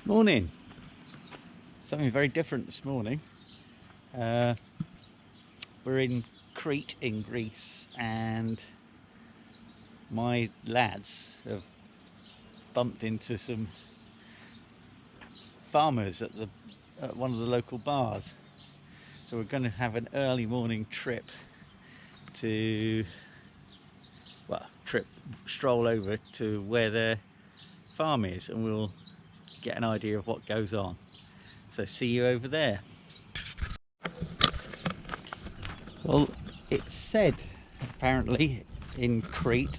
Morning. Something very different this morning. We're in Crete in Greece, and my lads have bumped into some farmers at one of the local bars. So we're going to have an early morning trip to, stroll over to where their farm is, and we'll get an idea of what goes on. So see you over there. Well, it's said apparently in Crete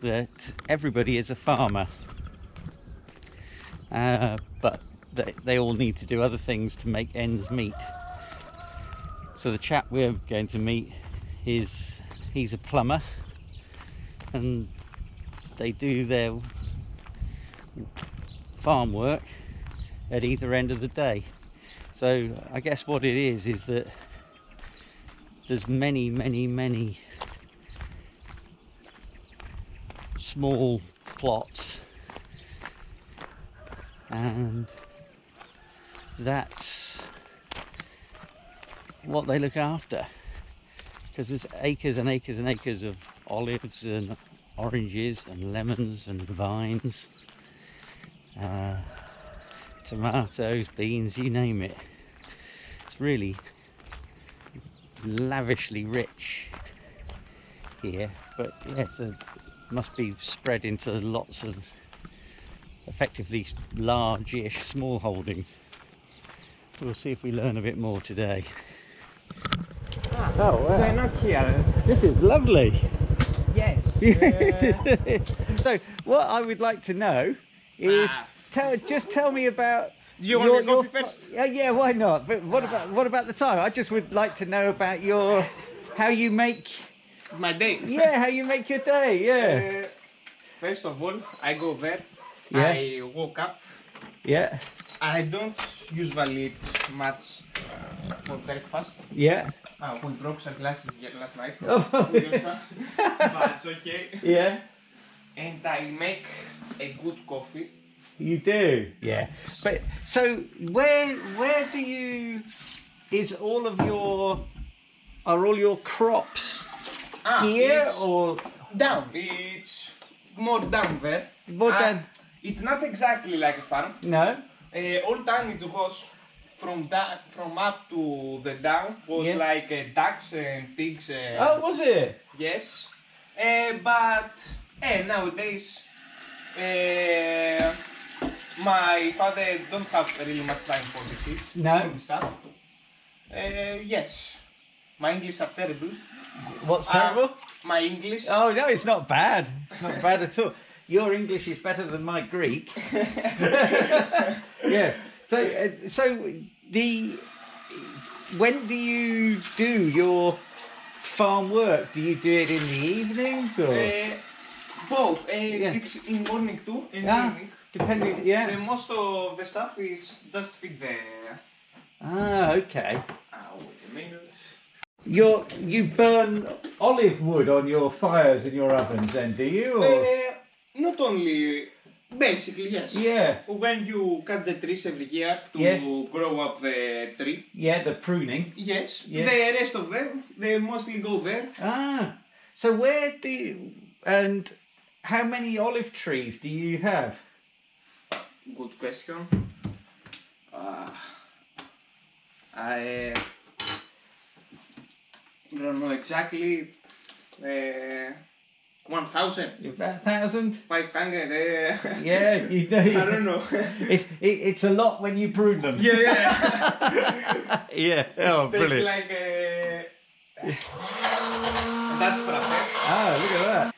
that everybody is a farmer, but they all need to do other things to make ends meet. So the chap we're going to meet he's a plumber, and they do their farm work at either end of the day. So I guess what it is that there's many small plots, and that's what they look after, because there's acres and acres and acres of olives and oranges and lemons and vines, tomatoes, beans, you name it. It's really lavishly rich here, but yeah, it must be spread into lots of effectively large-ish small holdings. We'll see if we learn a bit more today. Oh wow, they're not here. This is lovely. Yes. So what I would like to know is just tell me about You want your coffee first? Yeah, why not? But what about the time? I just would like to know about how you make My day. Yeah, how you make your day. Yeah. First of all, I go there. Yeah. I woke up. Yeah. I don't usually eat much for breakfast. Yeah. We broke some glasses last night. Oh. But it's okay. Yeah. And I make a good coffee. You do. Yeah. But so where do you are all your crops here it's or down? It's more down there. more down? It's not exactly like a farm. No. All time it was from up to the down was Yeah. like ducks and pigs. Oh, was it? Yes, but nowadays my father don't have really much time for the shit. No. For the stuff. Yes, my English are terrible. What's terrible? My English. Oh no, it's not bad. Not bad at all. Your English is better than my Greek. Yeah. So when do you do your farm work? Do you do it in the evenings or? Both. Yeah. It's in morning too. In evening. Depending. Yeah. Most of the stuff is just feed the. Okay. Wait a minute. You burn olive wood on your fires in your ovens, then, do you? Or? Not only, basically yes. Yeah. When you cut the trees every year to grow up the tree. Yeah, the pruning. Yes. Yeah. The rest of them, they mostly go there. So where do you, and how many olive trees do you have? Good question. I don't know exactly. 1,000. About 1,000? 500. Yeah, you know. I don't know. It's a lot when you prune them. Yeah. Yeah. Oh, brilliant. Like that's perfect. Oh, look at that.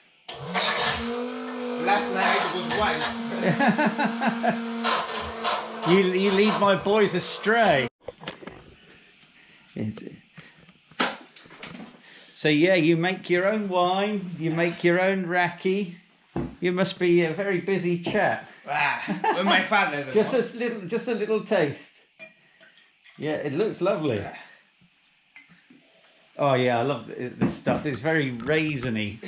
Last night it was wild. You lead my boys astray. So yeah, you make your own wine, you make your own raki. You must be a very busy chap. With my father. Just a little taste. Yeah, it looks lovely. Oh yeah, I love this stuff. It's very raisiny.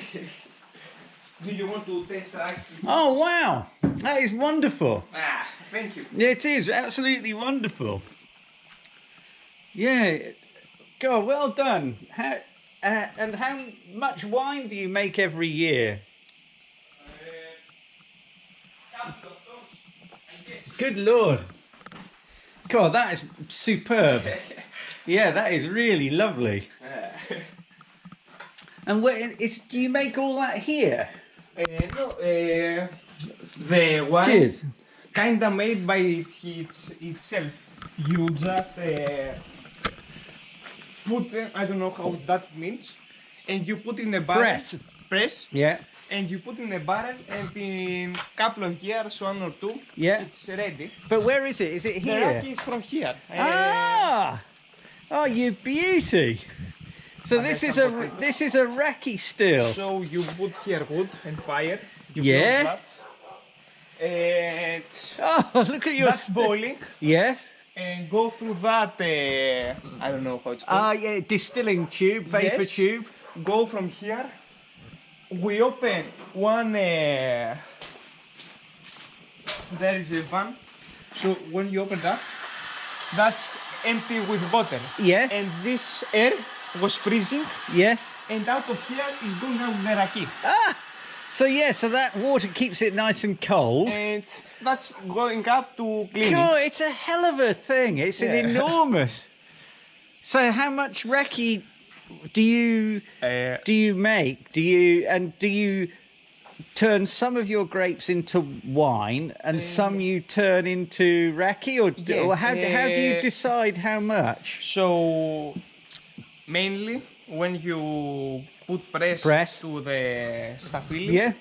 Do you want to taste Raki? Oh wow, that is wonderful. Thank you. Yeah, it is absolutely wonderful. Yeah, God, well done. And how much wine do you make every year? Good Lord. God, that is superb. Yeah, that is really lovely. And do you make all that here? No, the wine Cheers. kinda made by itself. You just put, I don't know how that means, and you put in a barrel. Press. Yeah. And you put in a barrel, and in a couple of years, 1 or 2, Yeah. it's ready. But where is it? Is it The here? Raki is from here. Oh, you beauty! So this is a Raki still. So you put here wood and fire. You Yeah. close that. And Oh, look at your. that's boiling. Yes. And go through that. I don't know how it's called. Yeah, distilling tube, vapor Yes. tube. Go from here. We open one. There is a van. So when you open that, that's empty with water. Yes. And this air was freezing. Yes. And out of here is going out the Raki. So yeah, so that water keeps it nice and cold. And that's going up to cleaning. God, it's a hell of a thing. It's an enormous. So how much Raki do you make? Do you turn some of your grapes into wine and some you turn into Raki, or how do you decide how much? So mainly when you put press to the staphylin,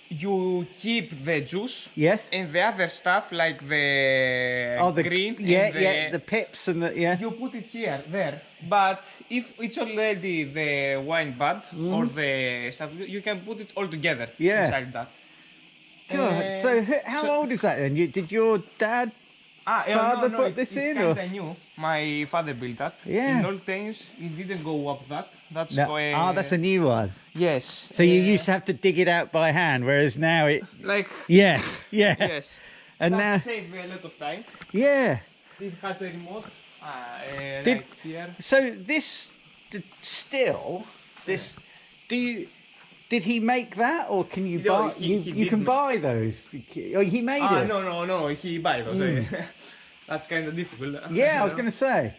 you keep the juice, and the other stuff like the green, the pips and the you put it there. But if it's already the wine bud or the stuff, you can put it all together inside that. God, so how old is that then? Did your father put this in? It's kinda new. My father built that. Yeah. In old times, it didn't go up that. That's that's a new one. Yes. So you used to have to dig it out by hand, whereas now it. Like. Yes. And that now. saved a lot of time. Yeah. It has a remote. Did, like here. So did he make that, or can you buy? You can buy those. Oh, he made it. No. He buy those. That's kind of difficult. Yeah, I was going to say.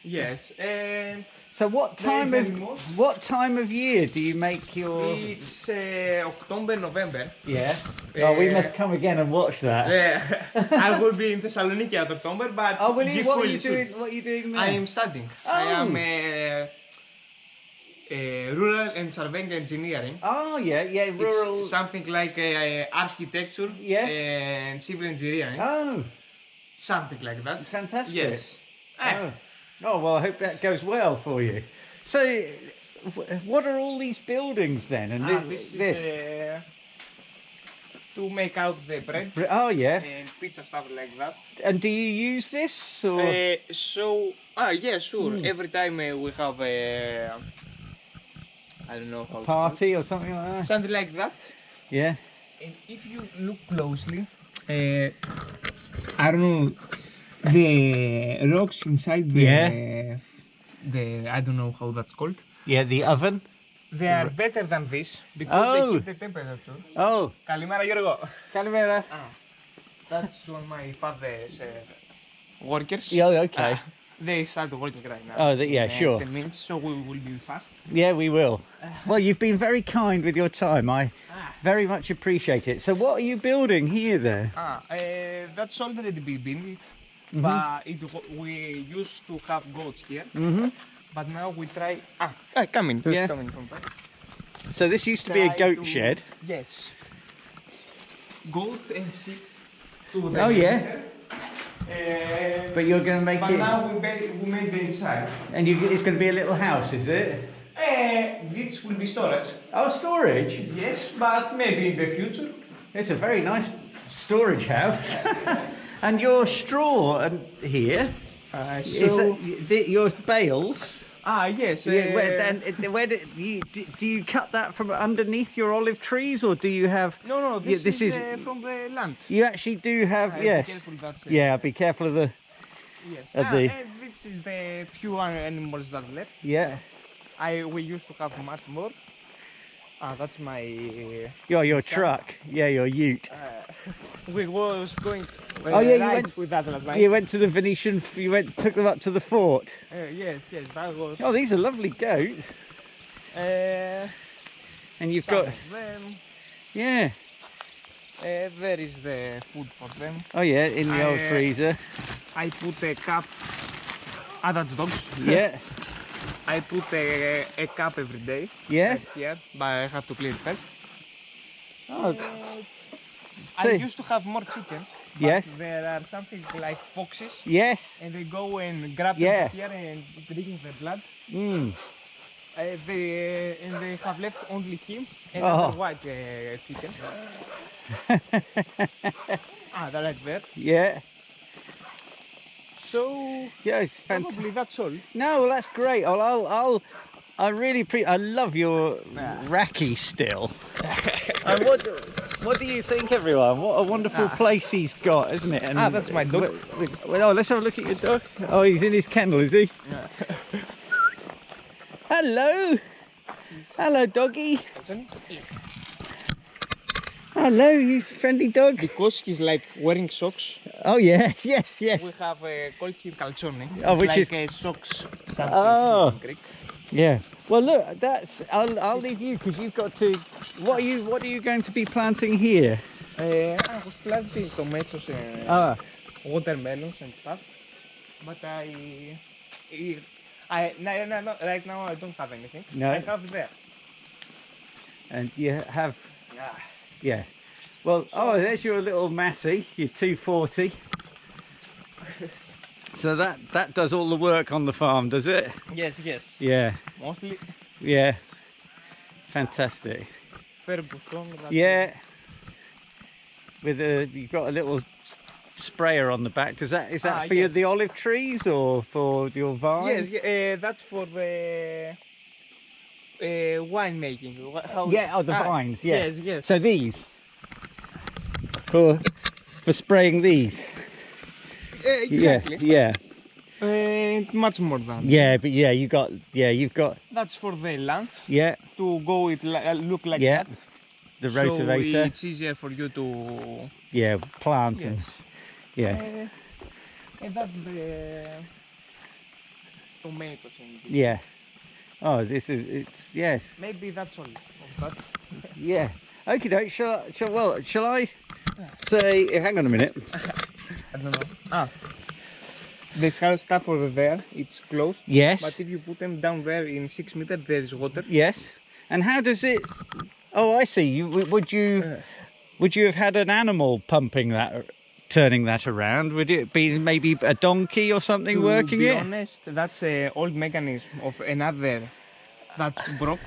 Yes. And so what time of year do you make your? It's October, November. Yeah. Oh, we must come again and watch that. Yeah. I will be in Thessaloniki at October, but will you? What are you doing? What are you doing there? I am studying. I am rural and surveying engineering. Oh yeah, rural. It's something like architecture and civil engineering. Oh. Something like that. Fantastic. Yes. Oh well, I hope that goes well for you. So, what are all these buildings then? And this is to make out the bread. Oh yeah. And pizza stuff like that. And do you use this? Or? Yeah, sure. Every time we have I don't know how. Party or something like that. Something like that. Yeah. And if you look closely, I don't know, the rocks inside the I don't know how that's called. Yeah, the oven. They are better than this because they keep the temperature. Oh. Kalimera Giorgo. Kalimera. That's one of my father's workers. Yeah, okay. They start working right now. Oh, yeah, sure. 10 minutes, so we will be fast. Yeah, we will. Well, you've been very kind with your time. I very much appreciate it. So what are you building here then? That's already been built, but we used to have goats here. But now we try... come in. Yeah. Come in from back. So this used to be a goat shed? Yes. Goat and sheep to the yeah. But you're going to make but it... now we made the inside. And it's going to be a little house, is it? This will be storage. Oh, storage? Yes, but maybe in the future. It's a very nice storage house. And your straw here, your bales... Yes. Where do you cut that from underneath your olive trees, or do you have? No, this is from the land. You actually do have, yes. Be careful that, Yeah, be careful of the. Yes. This is the few animals that left. Yeah. We used to have much more. That's my. Your truck. Yeah, your ute. We was going. You went with that last night. You went to the Venetian. Took them up to the fort. Yes, that was. Oh, these are lovely goats. And you've got. Them. Yeah. There is the food for them. Oh yeah, in the old freezer. I put a cup. That's dogs. Yeah. I put a cup every day. Yes. Right here, but I have to clean it first. Oh. I used to have more chicken. Yes. There are something like foxes. Yes. And they go and grab them here and drink the blood. They have left only him and another white chicken. They're right there. Yeah. So yeah, it's probably that's all. No, well, that's great. I really I love your Raki still. What do you think, everyone? What a wonderful place he's got, isn't it? And that's my dog. Let's have a look at your dog. Oh, he's in his kennel, is he? Yeah. Hello. Hello, doggy. Hello, you friendly dog. Because he's like wearing socks. Oh yes. We have called him calzone. Which like is socks. In Greek. Yeah. Well, look, I'll leave you because you've got to. What are you going to be planting here? I was planting tomatoes and watermelons and stuff. But right now I don't have anything. No. I have there. And you have. Yeah. Well, there's your little Massey, your 240. So that does all the work on the farm, does it? Yes. Yeah. Mostly. Yeah. Fantastic. Yeah. With you've got a little sprayer on the back. Is that for the olive trees or for your vines? Yes. That's for the wine making. The vines. Yes. Yes. So these for spraying these. Exactly. Yeah. Much more than. Yeah, but you've got. That's for the land. Yeah. To go look like that. The rotavator. So it's easier for you to. Yeah, plant and. Yeah. And that's the tomatoes. Yeah. Oh, it's yes. Maybe that's all of that. Yeah. Okay, doke. Shall I say? Hang on a minute. I don't know. This kind of stuff over there, it's closed. Yes. But if you put them down there in 6 meters, there is water. Yes. And how does it? Oh, I see. Would you have had an animal pumping that, turning that around? Would it be maybe a donkey or something working it? To be honest, that's an old mechanism of another that broke.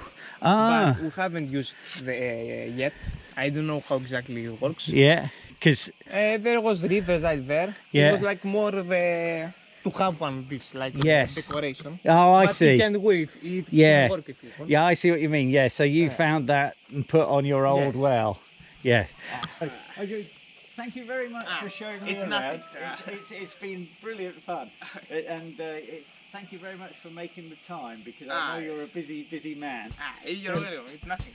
But we haven't used yet. I don't know how exactly it works. Yeah, because there was rivers right there. Yeah. It was like more of a to have one of these, like decoration. Oh, I but see. It can work. It Yeah. can work if you want. Yeah, I see what you mean. Yeah, so you found that and put on your old well. Yeah. Okay. Thank you very much for showing me around. It's been brilliant fun, and thank you very much for making the time because I know you're a busy man. It's nothing.